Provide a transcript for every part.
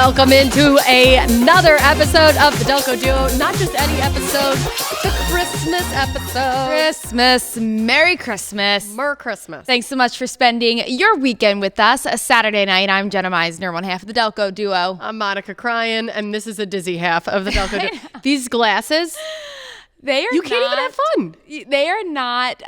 Welcome into another episode of the Delco Duo. Not just any episode, the Christmas episode. Christmas. Merry Christmas. Merry Christmas. Thanks so much for spending your weekend with us. A Saturday night. I'm Jenna Meisner, one half of the Delco Duo. I'm Monica Cryan, and this is a dizzy half of the Delco Duo. These glasses... You can't even have fun. They are not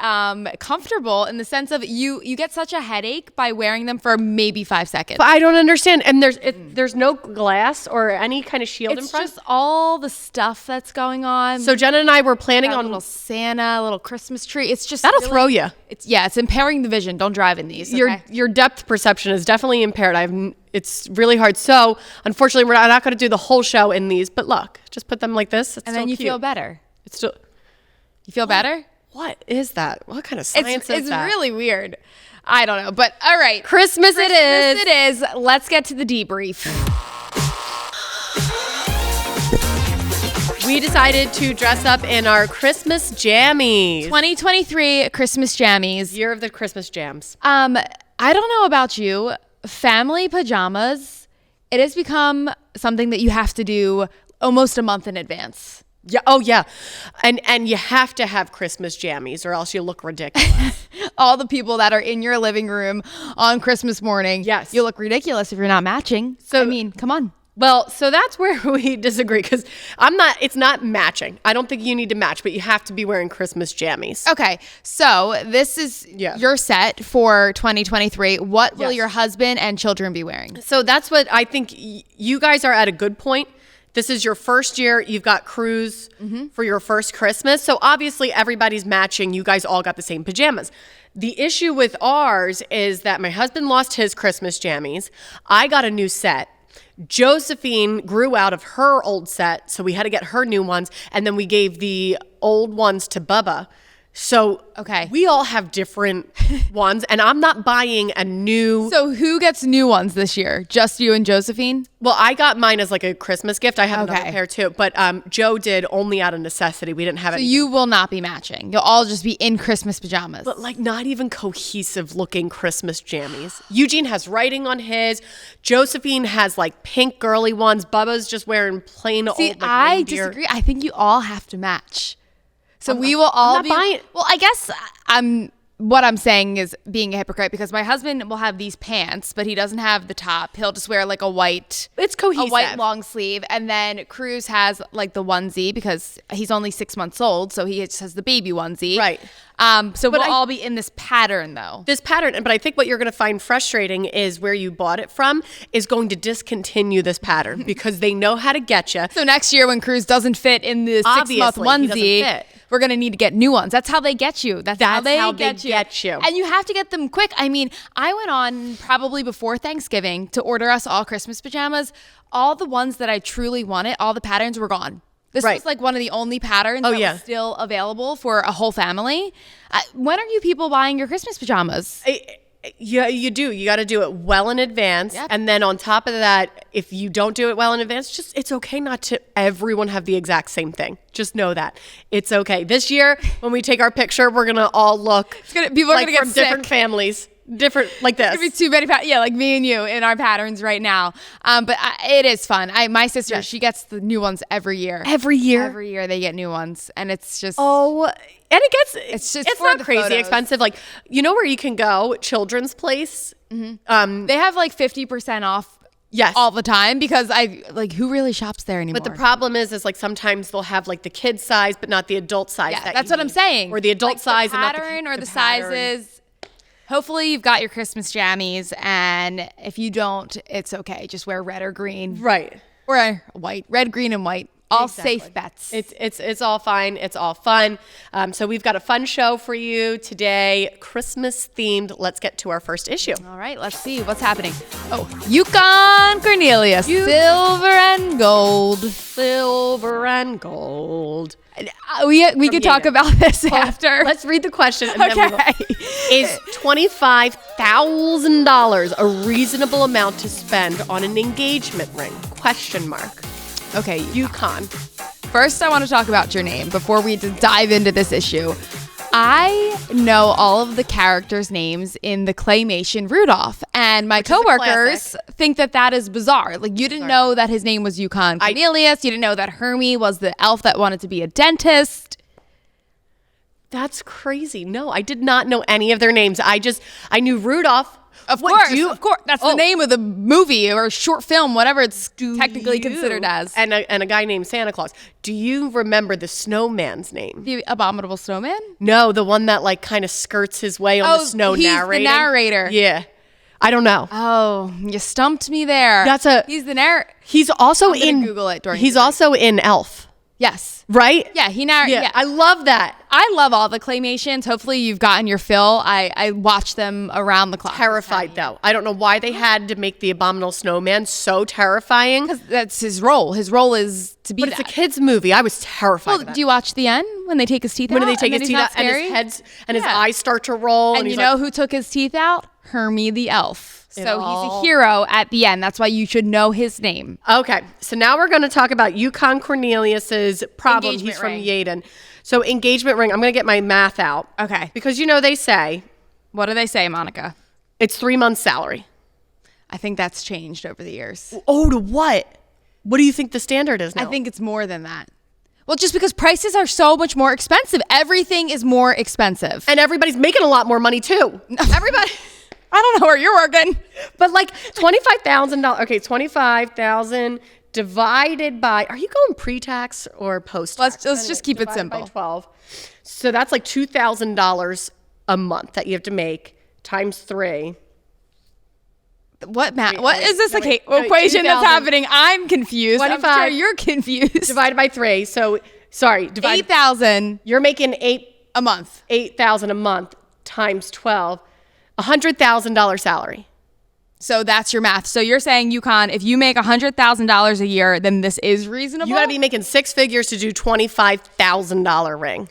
comfortable in the sense of you get such a headache by wearing them for maybe 5 seconds. But I don't understand. And there's no glass or any kind of shield in front. It's just all the stuff that's going on. So Jenna and I were planning on a little Santa, a little Christmas tree. It's just that'll really, throw you. It's impairing the vision. Don't drive in these. Okay? Your depth perception is definitely impaired. It's really hard. So unfortunately, we're not going to do the whole show in these. But look, just put them like this. It's and so then you cute. Feel better. It's still. You feel better? What is that? What kind of science is that? It's really weird. I don't know. But all right. Christmas it is. It is. Let's get to the debrief. We decided to dress up in our Christmas jammies. 2023 Christmas jammies. Year of the Christmas jams. I don't know about you. Family pajamas, it has become something that you have to do almost a month in advance. Yeah. Oh, yeah. And you have to have Christmas jammies or else you look ridiculous. All the people that are in your living room on Christmas morning. Yes. You look ridiculous if you're not matching. So, I mean, come on. Well, so that's where we disagree because it's not matching. I don't think you need to match, but you have to be wearing Christmas jammies. Okay. So this is your set for 2023. What will your husband and children be wearing? So that's what I think you guys are at a good point. This is your first year. You've got Cruise for your first Christmas. So obviously everybody's matching. You guys all got the same pajamas. The issue with ours is that my husband lost his Christmas jammies. I got a new set. Josephine grew out of her old set, so we had to get her new ones. And then we gave the old ones to Bubba. So we all have different ones, and I'm not buying a new... So who gets new ones this year? Just you and Josephine? Well, I got mine as like a Christmas gift. I have another pair too, but Joe did only out of necessity. We didn't have any. So you will not be matching. You'll all just be in Christmas pajamas. But like not even cohesive looking Christmas jammies. Eugene has writing on his. Josephine has like pink girly ones. Bubba's just wearing plain old like I reindeer. disagree. I think you all have to match. So we will all be buying. Well, I guess what I'm saying is being a hypocrite because my husband will have these pants, but he doesn't have the top. He'll just wear like a white. It's cohesive. A white long sleeve, and then Cruz has like the onesie because he's only 6 months old, so he just has the baby onesie. Right. So we'll all be in this pattern though. This pattern, but I think what you're going to find frustrating is where you bought it from is going to discontinue this pattern because they know how to get you. So next year when Cruz doesn't fit in the 6-month onesie, we're going to need to get new ones. That's how they get you. That's how they get you. And you have to get them quick. I mean, I went on probably before Thanksgiving to order us all Christmas pajamas. All the ones that I truly wanted, all the patterns were gone. This was like one of the only patterns that was still available for a whole family. When are you people buying your Christmas pajamas? Yeah, you do. You got to do it well in advance. Yep. And then on top of that, if you don't do it well in advance, it's okay not to everyone have the exact same thing. Just know that. It's okay. This year, when we take our picture, we're going to all look people are going to get from sick. Different families. Different like this. It's gonna be too many like me and you in our patterns right now. But it is fun. My sister, she gets the new ones every year. Every year they get new ones, and it's just and it's not crazy photos. expensive. Like you know where you can go, Children's Place. Mm-hmm. They have like 50% off. Yes. All the time because who really shops there anymore? But the problem is like sometimes they'll have like the kid size, but not the adult size. Yeah, that's what I'm saying. Or the adult size the pattern and not the sizes. Hopefully you've got your Christmas jammies, and if you don't, it's okay. Just wear red or green. Right. Or white. Red, green, and white. All safe bets. It's all fine. It's all fun. So we've got a fun show for you today, Christmas themed. Let's get to our first issue. All right, let's see what's happening. Oh, Yukon Cornelia, silver and gold. Silver and gold. We could talk about this after. Let's read the question. And then is $25,000 a reasonable amount to spend on an engagement ring? ? Okay, Yukon. First, I want to talk about your name before we dive into this issue. I know all of the characters' names in the claymation Rudolph, and my coworkers think that is bizarre. Like, you didn't know that his name was Yukon Cornelius. You didn't know that Hermie was the elf that wanted to be a dentist. That's crazy. No, I did not know any of their names. I knew Rudolph. Of course. That's the name of the movie or short film, whatever it's technically considered as. And a guy named Santa Claus. Do you remember the snowman's name? The Abominable Snowman? No, the one that like kind of skirts his way on the snow narrating. He's the narrator. Yeah. I don't know. Oh, you stumped me there. He's the narrator. He's also Google it during He's also in Elf. Yes. Right? Yeah, he narrates. Yeah. I love that. I love all the claymations. Hopefully you've gotten your fill. I watch them around the clock. Terrified though. I don't know why they had to make the Abominable Snowman so terrifying. Because that's his role. His role is to be But it's a kid's movie. I was terrified of that. Do you watch the end when they take his teeth out? When they take his teeth out and his eyes start to roll. And you know who took his teeth out? Hermie the elf. So he's a hero at the end. That's why you should know his name. Okay. So now we're going to talk about Yukon Cornelius's problem. He's from Yaden. So engagement ring. I'm going to get my math out. Okay. Because they say. What do they say, Monica? It's 3 months' salary. I think that's changed over the years. Oh, to what? What do you think the standard is now? I think it's more than that. Well, just because prices are so much more expensive. Everything is more expensive. And everybody's making a lot more money too. Everybody. I don't know where you're working. But like $25,000. Okay, 25,000 divided by, are you going pre-tax or post-tax? Let's just keep it simple. By 12. So that's like $2,000 a month that you have to make times 3. What math? What is this equation that's happening? I'm confused. 25 I'm sure you're confused. Divided by 3. So, sorry. 8,000. You're making a month. 8,000 a month times 12. $100,000 salary. So that's your math. So you're saying, Yukon, if you make $100,000 a year, then this is reasonable? You got to be making 6 figures to do $25,000 ring.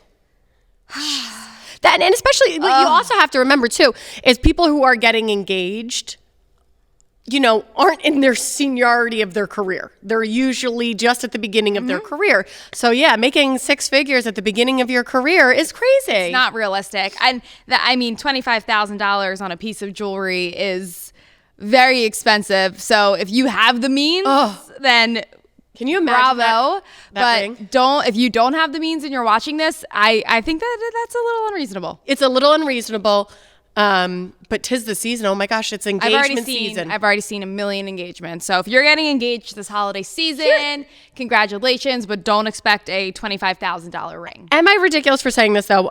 And especially, what you also have to remember too, is people who are getting engaged, aren't in their seniority of their career. They're usually just at the beginning of their career. So yeah, making 6 figures at the beginning of your career is crazy. It's not realistic. And $25,000 on a piece of jewelry is very expensive. So if you have the means, then can you imagine bravo. That ring? If you don't have the means and you're watching this, I think that's a little unreasonable. It's a little unreasonable. But 'tis the season. Oh my gosh, it's engagement season. I've already seen a million engagements. So if you're getting engaged this holiday season, congratulations, but don't expect a $25,000 ring. Am I ridiculous for saying this though?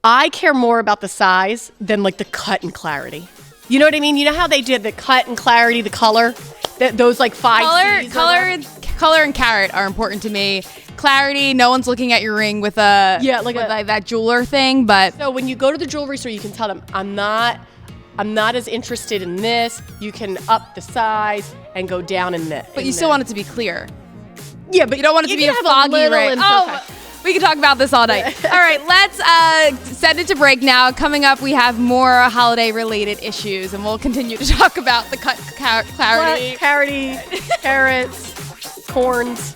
I care more about the size than like the cut and clarity. You know what I mean? You know how they did the cut and clarity, the color? Those like 5 Cs color and carat are important to me. Clarity, no one's looking at your ring with that jeweler thing, but so when you go to the jewelry store, you can tell them I'm not as interested in this. You can up the size and go down in this. But you still want it to be clear. Yeah, but you don't want it to be a foggy ring. We can talk about this all night. All right, let's send it to break now. Coming up, we have more holiday-related issues, and we'll continue to talk about the clarity. Carrots, corns.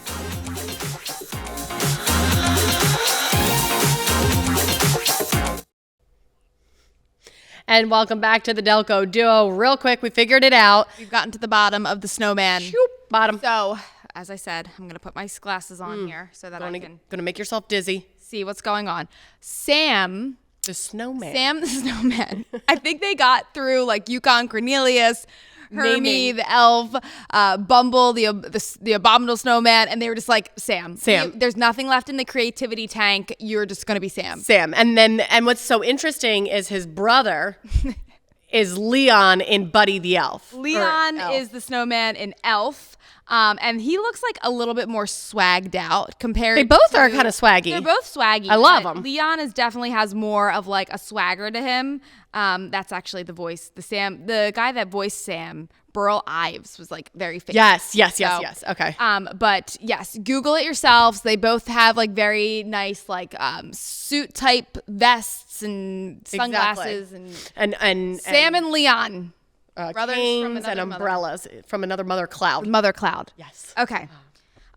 And welcome back to the Delco Duo. Real quick, we figured it out. We've gotten to the bottom of the snowman. Bottom. So, as I said, I'm going to put my glasses on here so that I can... Going to make yourself dizzy. See what's going on. Sam... The snowman. Sam the snowman. I think they got through like Yukon Cornelius, Hermie the elf, Bumble the abominable snowman, and they were just like Sam. There's nothing left in the creativity tank. You're just gonna be Sam. And what's so interesting is his brother is Leon in Buddy the Elf. Leon is the snowman in Elf. And he looks like a little bit more swagged out compared. They both are kind of swaggy. They're both swaggy. I love them. Leon definitely has more of like a swagger to him. That's actually the voice. The guy that voiced Sam, Burl Ives, was like very famous. Yes. Okay. But yes, Google it yourselves. They both have like very nice like suit type vests and sunglasses and Sam and Leon. Canes and umbrellas from another mother cloud. Mother cloud. Yes. Okay.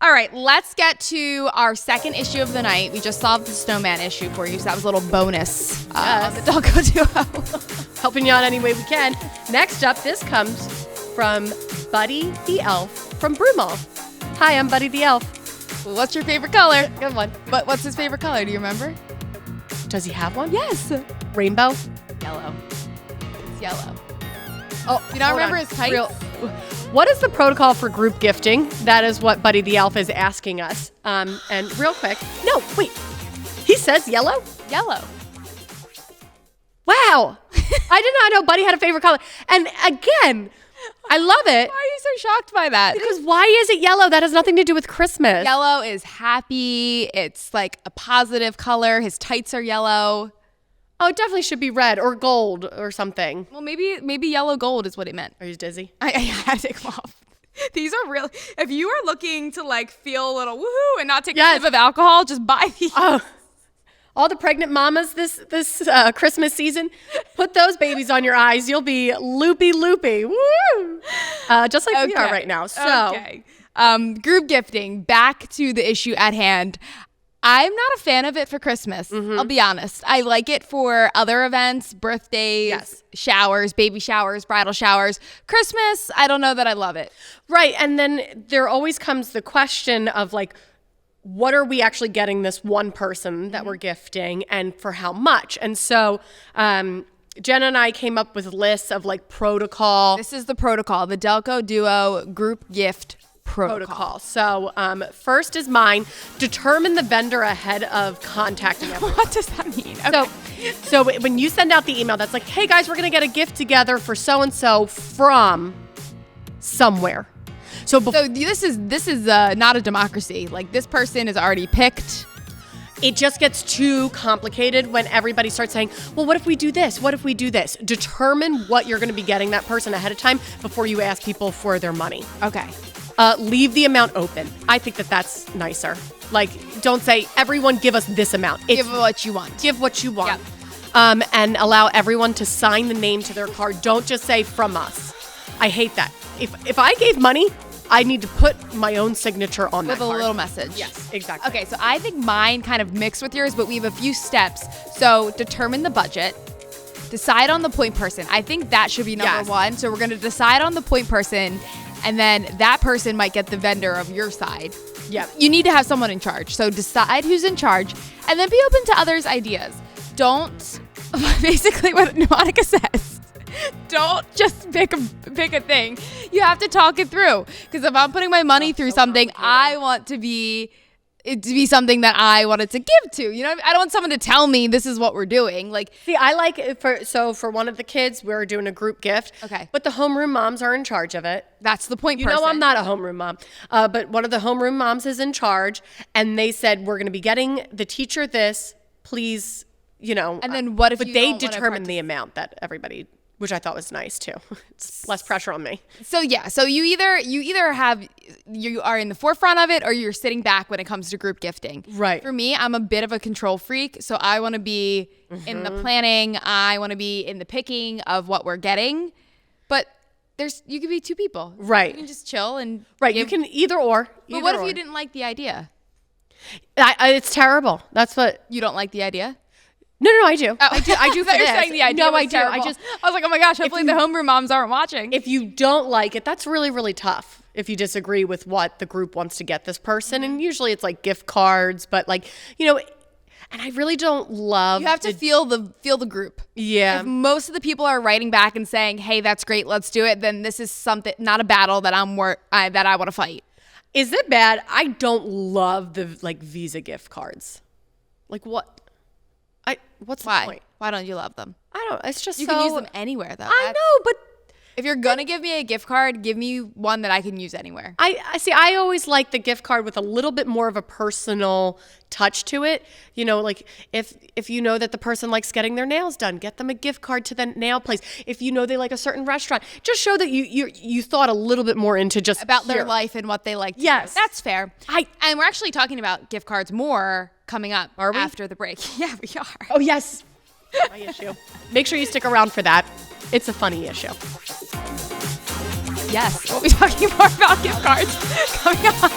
All right, let's get to our second issue of the night. We just solved the snowman issue for you, so that was a little bonus on the Delco Duo. Helping you out any way we can. Next up, this comes from Buddy the Elf from Broomall. Hi, I'm Buddy the Elf. What's your favorite color? Good one. But what's his favorite color? Do you remember? Does he have one? Yes. Rainbow? Yellow. It's yellow. Oh, you don't remember his tights? What is the protocol for group gifting? That is what Buddy the Elf is asking us. And real quick. No, wait. He says yellow? Yellow. Wow. I did not know Buddy had a favorite color. And again, I love it. Why are you so shocked by that? Because why is it yellow? That has nothing to do with Christmas. Yellow is happy. It's like a positive color. His tights are yellow. Oh, it definitely should be red or gold or something. Well, maybe yellow gold is what it meant. Are you dizzy? I had to take them off. These are real. If you are looking to like feel a little woohoo and not take a sip of alcohol, just buy these. Oh. All the pregnant mamas this Christmas season, put those babies on your eyes. You'll be loopy. Woo! Just like we are right now. So, group gifting. Back to the issue at hand. I'm not a fan of it for Christmas. I'll be honest. I like it for other events, birthdays, showers, baby showers, bridal showers. Christmas, I don't know that I love it. Right. And then there always comes the question of like, what are we actually getting this one person that we're gifting and for how much? And so Jenna and I came up with lists of like protocol. This is the protocol, the Delco Duo group gift protocol. So first is mine. Determine the vendor ahead of contacting everyone. What does that mean? Okay. So when you send out the email that's like, hey guys, we're going to get a gift together for so-and-so from somewhere. So this is not a democracy. Like this person is already picked. It just gets too complicated when everybody starts saying, well, what if we do this? What if we do this? Determine what you're going to be getting that person ahead of time before you ask people for their money. Okay. Leave the amount open. I think that nicer. Like, don't say, everyone give us this amount. Give what you want. Give what you want. Yep. And allow everyone to sign the name to their card. Don't just say from us. I hate that. If I gave money, I need to put my own signature on that with a card. little message. Yes, exactly. Okay, so I think mine kind of mixed with yours, but we have a few steps. So determine the budget. Decide on the point person. I think that should be number one. So we're going to decide on the point person, and then that person might get the vendor of your side. Yep. You need to have someone in charge. So decide who's in charge, and then be open to others' ideas. Don't, basically what Monica says, don't just pick a thing. You have to talk it through. Because if I'm putting my money through something, I want it to be something that I wanted to give to. You know, I don't want someone to tell me this is what we're doing. Like, see, I like it for one of the kids, we're doing a group gift. Okay. But the homeroom moms are in charge of it. That's the point. You know, I'm not a homeroom mom, but one of the homeroom moms is in charge, and they said we're going to be getting the teacher this. Please, you know. And then what if? But they determine the amount that everybody. Which I thought was nice too. It's less pressure on me. So you either you are in the forefront of it or you're sitting back when it comes to group gifting. Right. For me, I'm a bit of a control freak, so I want to be in the planning. I want to be in the picking of what we're getting. But you could be two people. Right. You can just chill and you can either or. But what if you didn't like the idea? It's terrible. That's what you don't like the idea. No, I do. I do for this. Saying the idea I do. Terrible. I was like, oh my gosh, hopefully the homeroom moms aren't watching. If you don't like it, that's really, really tough. If you disagree with what the group wants to get this person, and usually it's like gift cards, but like, you know, and I really don't love. You have to feel the group. Yeah. If most of the people are writing back and saying, hey, that's great, let's do it, then this is something, not a battle that that I want to fight. Is it bad? I don't love the like Visa gift cards. Like what? What's the point? Why don't you love them? I don't. It's just you can use them anywhere, though. I know, but if you're gonna give me a gift card, give me one that I can use anywhere. I see. I always like the gift card with a little bit more of a personal touch to it. You know, like if you know that the person likes getting their nails done, get them a gift card to the nail place. If you know they like a certain restaurant, just show that you thought a little bit more into just about their life and what they like. Yes, that's fair. And we're actually talking about gift cards more coming up after the break. Yeah, we are. Oh yes, my issue. Make sure you stick around for that. It's a funny issue. Yes. We'll be talking more about gift cards coming up.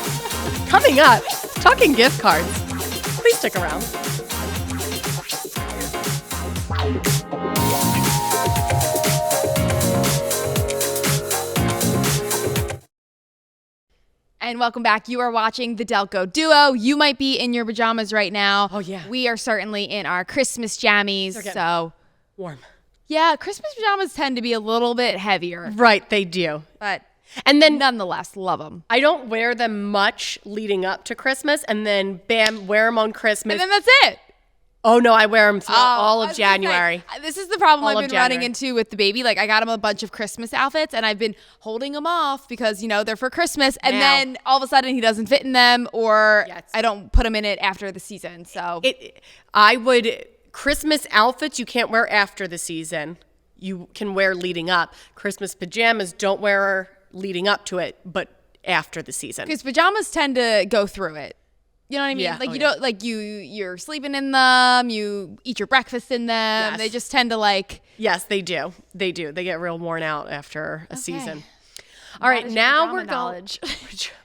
Coming up, talking gift cards. Please stick around. And welcome back. You are watching the Delco Duo. You might be in your pajamas right now. Oh, yeah. We are certainly in our Christmas jammies. So warm. Yeah, Christmas pajamas tend to be a little bit heavier. Right, they do. And then nonetheless, love them. I don't wear them much leading up to Christmas, and then bam, wear them on Christmas. And then that's it. Oh, no, I wear them all of January. This is the problem I've been running into with the baby. Like, I got him a bunch of Christmas outfits, and I've been holding them off because, they're for Christmas. And then all of a sudden, he doesn't fit in them, or I don't put him in it after the season. So Christmas outfits you can't wear after the season. You can wear leading up. Christmas pajamas don't wear leading up to it, but after the season. Because pajamas tend to go through it. You know what I mean? Yeah. You're sleeping in them, you eat your breakfast in them. Yes. They just tend to Yes, they do. They do. They get real worn out after a season. All right, now we're going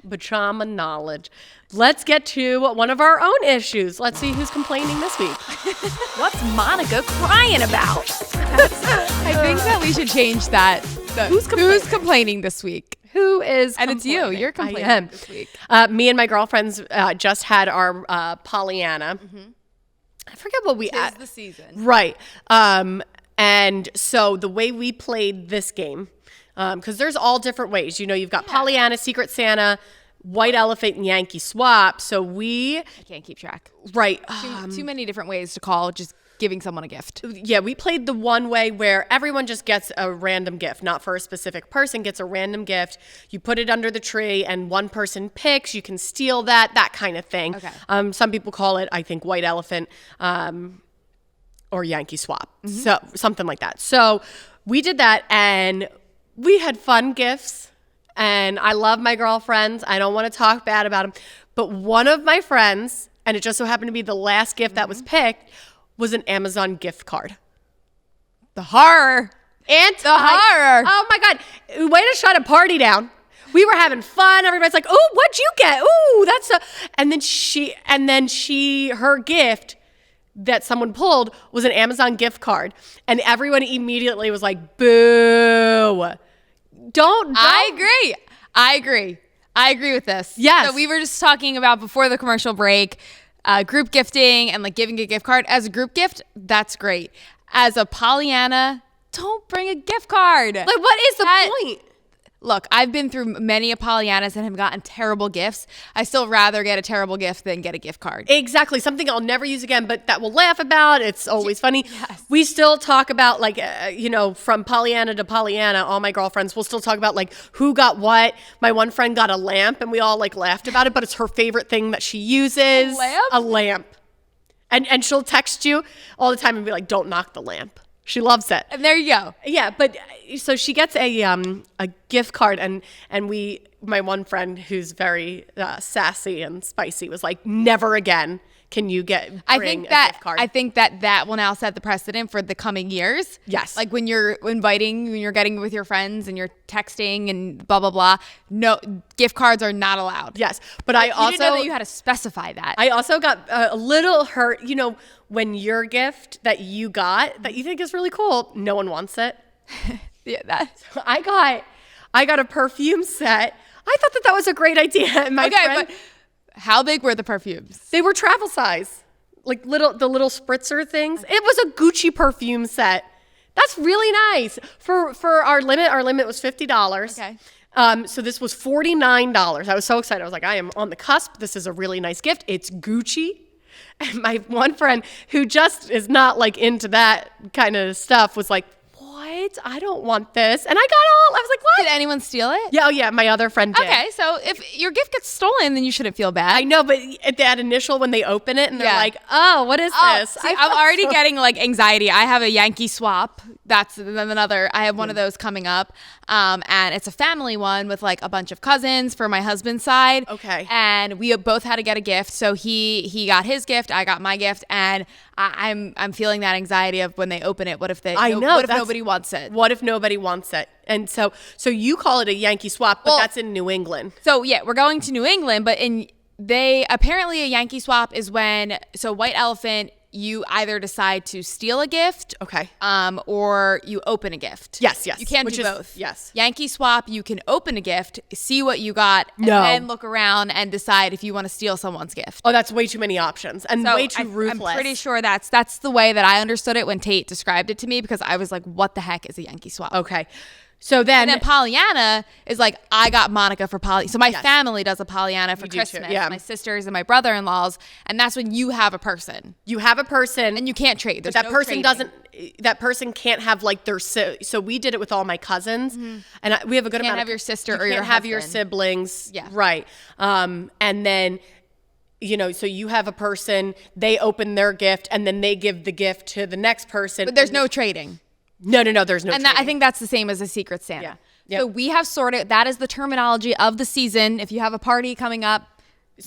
pajama knowledge. Let's get to one of our own issues. Let's see who's complaining this week. What's Monica crying about? I think that we should change that. Who's complaining this week? Who is And it's you. You're complaining this week. Me and my girlfriends just had our Pollyanna. Mm-hmm. I forget what we... Tis the season. Right. And so the way we played this game, because there's all different ways. You've got Pollyanna, Secret Santa, White Elephant, and Yankee Swap. So I can't keep track. Right. Too many different ways to call just giving someone a gift. Yeah, we played the one way where everyone just gets a random gift, not for a specific person, gets a random gift. You put it under the tree and one person picks, you can steal that kind of thing. Okay. Some people call it, I think, White Elephant or Yankee Swap. Mm-hmm. So something like that. So we did that and we had fun gifts and I love my girlfriends. I don't want to talk bad about them. But one of my friends, and it just so happened to be the last gift that was picked, was an Amazon gift card. The horror. Horror. Oh my God. Way to shut a party down. We were having fun. Everybody's like, "Oh, what'd you get? Ooh, that's a..." And then her gift that someone pulled was an Amazon gift card. And everyone immediately was like, "Boo. Don't. I agree with this. Yes. So we were just talking about before the commercial break, group gifting and giving a gift card. As a group gift, that's great. As a Pollyanna, don't bring a gift card. What is the point? Look, I've been through many Pollyannas and have gotten terrible gifts. I still rather get a terrible gift than get a gift card. Exactly. Something I'll never use again, but that we'll laugh about. It's always funny. Yes. We still talk about from Pollyanna to Pollyanna, all my girlfriends, we'll still talk about who got what. My one friend got a lamp and we all laughed about it, but it's her favorite thing that she uses. A lamp. And she'll text you all the time and be like, "Don't knock the lamp." She loves it. And there you go. Yeah, but so she gets a gift card and my one friend who's very sassy and spicy was like, "Never again can you bring a gift card." I think that will now set the precedent for the coming years. Yes. When you're when you're getting with your friends and you're texting and blah, blah, blah, no, gift cards are not allowed. Yes. But I also... You didn't know that you had to specify that. I also got a little hurt, when your gift that you got that you think is really cool, no one wants it. Yeah, So I got a perfume set. I thought that was a great idea. And my friend, but how big were the perfumes? They were travel size, the little spritzer things. It was a Gucci perfume set. That's really nice for our limit. Our limit was $50. Okay. So this was $49. I was so excited. I was like, I am on the cusp. This is a really nice gift. It's Gucci. And my one friend who just is not into that kind of stuff was like, "What? I don't want this." And I was like, "What?" Did anyone steal it? Yeah, oh yeah, my other friend did. Okay, so if your gift gets stolen, then you shouldn't feel bad. I know, but at that initial when they open it and they're like, "Oh, what is this?" See, I'm already getting anxiety. I have a Yankee Swap. That's another. I have one of those coming up, and it's a family one with a bunch of cousins for my husband's side. Okay. And we both had to get a gift. So he got his gift, I got my gift, and I'm feeling that anxiety of when they open it. What if what if nobody wants it? it? What if nobody wants it? And so you call it a Yankee swap, but that's in New England. So yeah, we're going to New England, but apparently a Yankee swap is when, so White Elephant, you either decide to steal a gift, or you open a gift. Yes. You can't do both. Yes. Yankee swap, you can open a gift, see what you got, and then look around and decide if you want to steal someone's gift. Oh, that's way too many options and way too ruthless. I'm pretty sure that's the way that I understood it when Tate described it to me, because I was like, what the heck is a Yankee swap? Okay. So then Pollyanna is like, I got Monica for Pollyanna. So my family does a Pollyanna for Christmas. Yeah. My sisters and my brother-in-laws. And that's when you have a person. You have a person. And you can't trade. There's that person that person can't have like their, so we did it with all my cousins. Mm-hmm. And we have a good amount of. You can't have your sister or your husband. Have your siblings. Yeah. Right. And then, so you have a person, they open their gift and then they give the gift to the next person. But there's no trading. No, there's no. And I think that's the same as a Secret Santa. Yeah. Yep. So we have sorted. That is the terminology of the season. If you have a party coming up,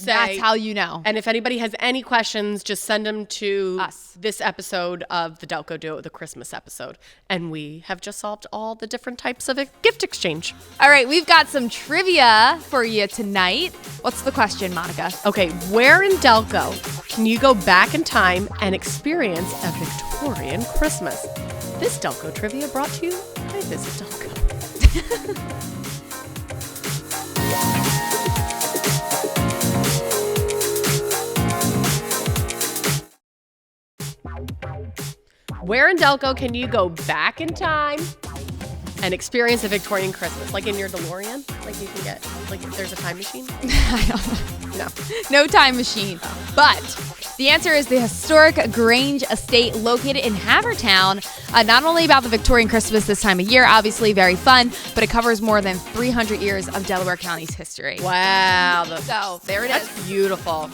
that's how you know. And if anybody has any questions, just send them to us. This episode of the Delco Duo, the Christmas episode. And we have just solved all the different types of gift exchange. All right, we've got some trivia for you tonight. What's the question, Monica? Okay, where in Delco can you go back in time and experience a Victorian Christmas? This Delco trivia brought to you by Visit Delco. Where in Delco can you go back in time and experience a Victorian Christmas? Like in your DeLorean? Like you can get, like if there's a time machine? I don't know. No time machine. But the answer is the historic Grange Estate located in Havertown. Not only about the Victorian Christmas this time of year, obviously very fun, but it covers more than 300 years of Delaware County's history. Wow. So there it is. That's beautiful.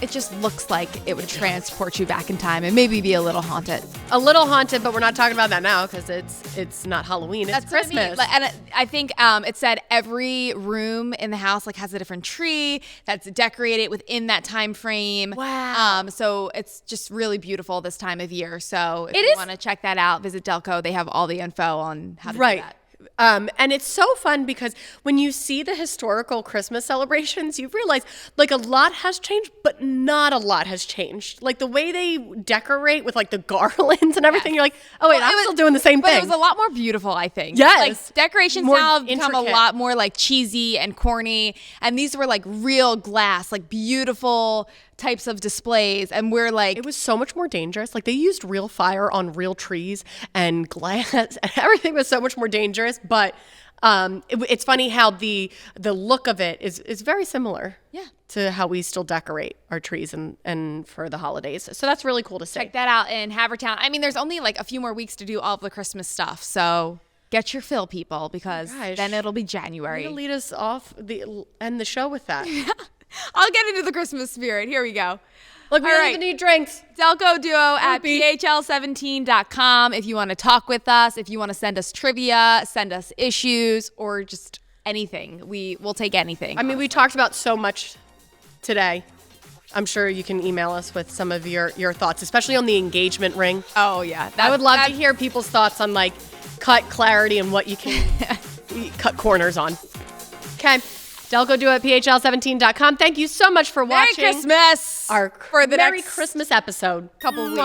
It just looks like it would transport you back in time and maybe be a little haunted. A little haunted, but we're not talking about that now because it's not Halloween. It's Christmas. What I mean. And I think it said every room in the house has a different tree that's decorated within that time frame. Wow. So it's just really beautiful this time of year. So if you want to check that out, visit Delco. They have all the info on how to do that. And it's so fun because when you see the historical Christmas celebrations, you realize a lot has changed, but not a lot has changed. Like the way they decorate with the garlands and everything, you're like, oh wait, I'm still doing the same thing. But it was a lot more beautiful, I think. Yes. Decorations now have become a lot more cheesy and corny. And these were real glass, beautiful types of displays, and we're it was so much more dangerous. They used real fire on real trees and glass and everything was so much more dangerous, but it's funny how the look of it is very similar to how we still decorate our trees and for the holidays. So that's really cool to see. Check that out in Havertown. I mean, there's only a few more weeks to do all of the Christmas stuff, so get your fill, people, because then it'll be January. You're gonna lead us off end the show with that. I'll get into the Christmas spirit. Here we go. Look, we don't even need drinks. Delco Duo at PHL17.com. If you want to talk with us, if you want to send us trivia, send us issues, or just anything. We'll take anything. I mean, we talked about so much today. I'm sure you can email us with some of your thoughts, especially on the engagement ring. Oh, yeah. I would love to hear people's thoughts on cut clarity and what you can cut corners on. Okay. Delco Duo at PHL17.com. Thank you so much for watching. Merry Christmas! For the Merry Christmas episode. Couple weeks.